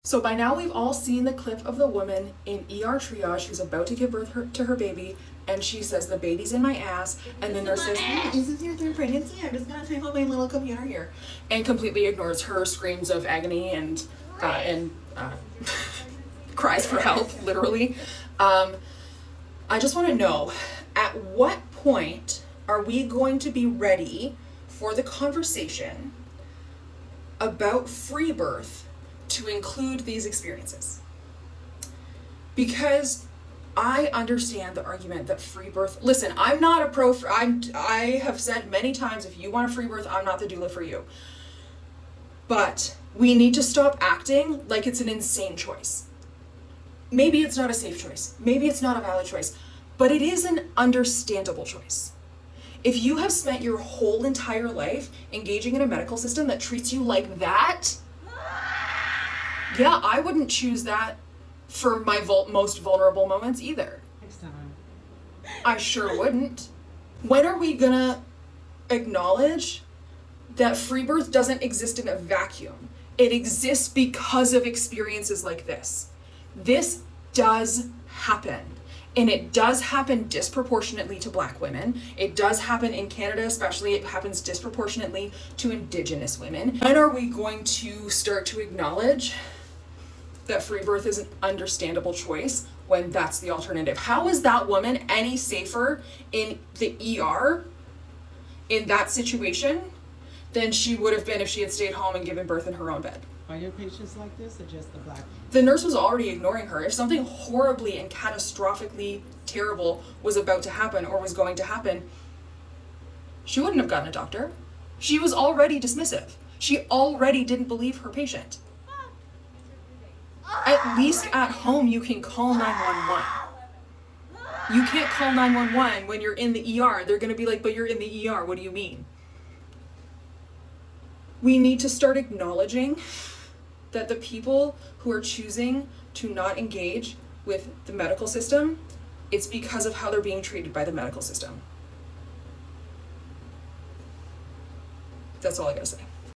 So by now we've all seen the clip of the woman in ER triage who's about to give birth to her baby, and she says, the baby's in my ass, and the nurse says, is this your third pregnancy? I'm just gonna type on my little computer here. And completely ignores her screams of agony and cries for help, literally. I just wanna know, at what point are we going to be ready for the conversation about free birth to include these experiences? Because I understand the argument that free birth, listen, I'm not a pro, I have said many times, if you want a free birth, I'm not the doula for you. But we need to stop acting like it's an insane choice. Maybe it's not a safe choice. Maybe it's not a valid choice, but it is an understandable choice. If you have spent your whole entire life engaging in a medical system that treats you like that, yeah, I wouldn't choose that for my most vulnerable moments either. Next time. I sure wouldn't. When are we gonna acknowledge that free birth doesn't exist in a vacuum? It exists because of experiences like this. This does happen. And it does happen disproportionately to Black women. It does happen in Canada, especially. It happens disproportionately to Indigenous women. When are we going to start to acknowledge that free birth is an understandable choice when that's the alternative? How is that woman any safer in the ER in that situation than she would have been if she had stayed home and given birth in her own bed? Are your patients like this or just the Black ones? The nurse was already ignoring her. If something horribly and catastrophically terrible was about to happen or was going to happen, she wouldn't have gotten a doctor. She was already dismissive. She already didn't believe her patient. At least at home you can call 911. You can't call 911 when you're in the ER. They're gonna be like, but you're in the ER, what do you mean? We need to start acknowledging that the people who are choosing to not engage with the medical system, it's because of how they're being treated by the medical system. That's all I gotta say.